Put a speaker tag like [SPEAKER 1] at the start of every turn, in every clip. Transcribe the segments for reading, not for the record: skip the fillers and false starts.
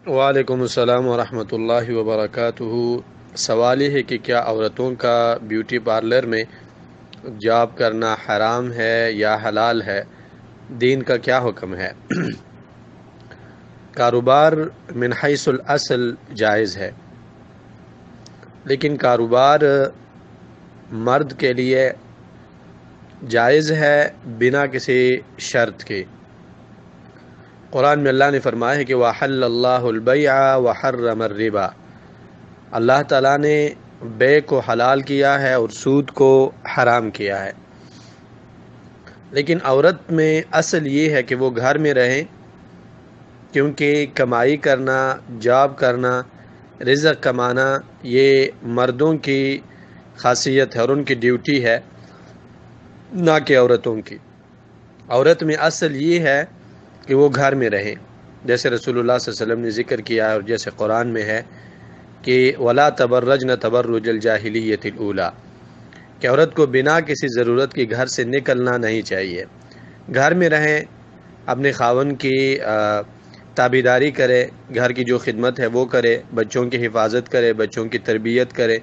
[SPEAKER 1] وعلیکم السلام ورحمۃ اللہ وبرکاتہ۔ سوال یہ ہے کہ کیا عورتوں کا بیوٹی پارلر میں جاب کرنا حرام ہے یا حلال ہے؟ دین کا کیا حکم ہے؟ کاروبار من حیث الاصل جائز ہے، لیکن کاروبار مرد کے لیے جائز ہے بنا کسی شرط کے۔ قرآن میں اللہ نے فرمایا ہے کہ وَحَلَّ اللَّهُ الْبَيْعَ وَحَرَّمَ الرِّبَا، اللہ تعالیٰ نے بے کو حلال کیا ہے اور سود کو حرام کیا ہے۔ لیکن عورت میں اصل یہ ہے کہ وہ گھر میں رہیں، کیونکہ کمائی کرنا، جاب کرنا، رزق کمانا یہ مردوں کی خاصیت ہے اور ان کی ڈیوٹی ہے، نہ کہ عورتوں کی۔ عورت میں اصل یہ ہے کہ وہ گھر میں رہیں، جیسے رسول اللہ صلی اللہ علیہ وسلم نے ذکر کیا ہے اور جیسے قرآن میں ہے کہ وَلَا تَبَرَّجْنَ تَبَرُّجَ الْجَاهِلِيَّةِ الْأُولَى، کہ عورت کو بنا کسی ضرورت کی گھر سے نکلنا نہیں چاہیے، گھر میں رہیں، اپنے خاوند کی تابعداری کرے، گھر کی جو خدمت ہے وہ کرے، بچوں کی حفاظت کرے، بچوں کی تربیت کرے،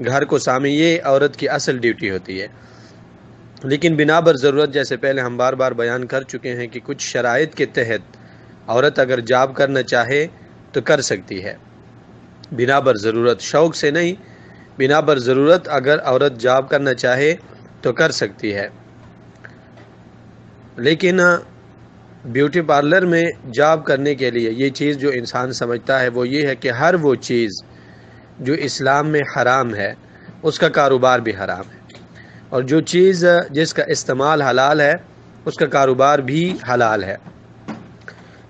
[SPEAKER 1] گھر کو سامنے، یہ عورت کی اصل ڈیوٹی ہوتی ہے۔ لیکن بنا بر ضرورت، جیسے پہلے ہم بار بار بیان کر چکے ہیں کہ کچھ شرائط کے تحت عورت اگر جاب کرنا چاہے تو کر سکتی ہے، بنا بر ضرورت، شوق سے نہیں، بنا بر ضرورت اگر عورت جاب کرنا چاہے تو کر سکتی ہے۔ لیکن بیوٹی پارلر میں جاب کرنے کے لیے یہ چیز جو انسان سمجھتا ہے وہ یہ ہے کہ ہر وہ چیز جو اسلام میں حرام ہے اس کا کاروبار بھی حرام ہے، اور جو چیز جس کا استعمال حلال ہے اس کا کاروبار بھی حلال ہے۔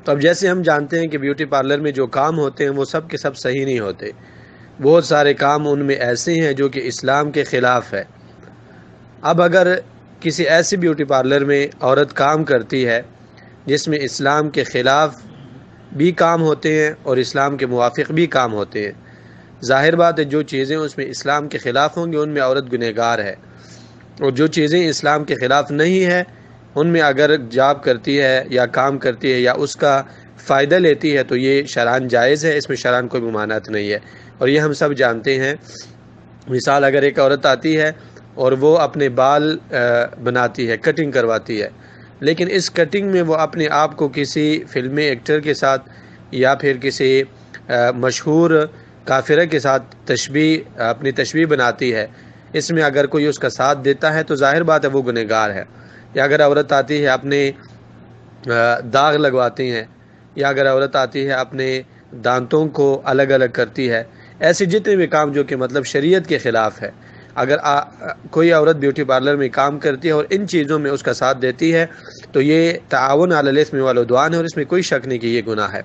[SPEAKER 1] تو اب جیسے ہم جانتے ہیں کہ بیوٹی پارلر میں جو کام ہوتے ہیں وہ سب کے سب صحیح نہیں ہوتے، بہت سارے کام ان میں ایسے ہیں جو کہ اسلام کے خلاف ہے۔ اب اگر کسی ایسی بیوٹی پارلر میں عورت کام کرتی ہے جس میں اسلام کے خلاف بھی کام ہوتے ہیں اور اسلام کے موافق بھی کام ہوتے ہیں، ظاہر بات ہے جو چیزیں اس میں اسلام کے خلاف ہوں گی ان میں عورت گنہگار ہے، اور جو چیزیں اسلام کے خلاف نہیں ہے ان میں اگر جاب کرتی ہے یا کام کرتی ہے یا اس کا فائدہ لیتی ہے تو یہ شرعاً جائز ہے، اس میں شرعاً کوئی ممانعت نہیں ہے۔ اور یہ ہم سب جانتے ہیں، مثال اگر ایک عورت آتی ہے اور وہ اپنے بال بناتی ہے، کٹنگ کرواتی ہے، لیکن اس کٹنگ میں وہ اپنے آپ کو کسی فلمی ایکٹر کے ساتھ یا پھر کسی مشہور کافرہ کے ساتھ اپنی تشبیہ بناتی ہے، اس میں اگر کوئی اس کا ساتھ دیتا ہے تو ظاہر بات ہے وہ گنہگار ہے۔ یا اگر عورت آتی ہے اپنے داغ لگواتی ہیں، یا اگر عورت آتی ہے اپنے دانتوں کو الگ الگ کرتی ہے، ایسے جتنے بھی کام جو کہ مطلب شریعت کے خلاف ہے، اگر کوئی عورت بیوٹی پارلر میں کام کرتی ہے اور ان چیزوں میں اس کا ساتھ دیتی ہے تو یہ تعاون علی الاثم والعدوان ہے، اور اس میں کوئی شک نہیں کہ یہ گناہ ہے۔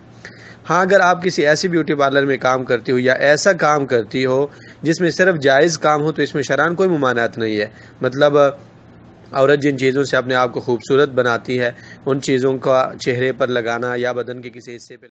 [SPEAKER 1] ہاں اگر آپ کسی ایسی بیوٹی پارلر میں کام کرتی ہو یا ایسا کام کرتی ہو جس میں صرف جائز کام ہو تو اس میں شرعاً کوئی ممانعت نہیں ہے۔ مطلب عورت جن چیزوں سے اپنے آپ کو خوبصورت بناتی ہے ان چیزوں کا چہرے پر لگانا یا بدن کے کسی حصے پہ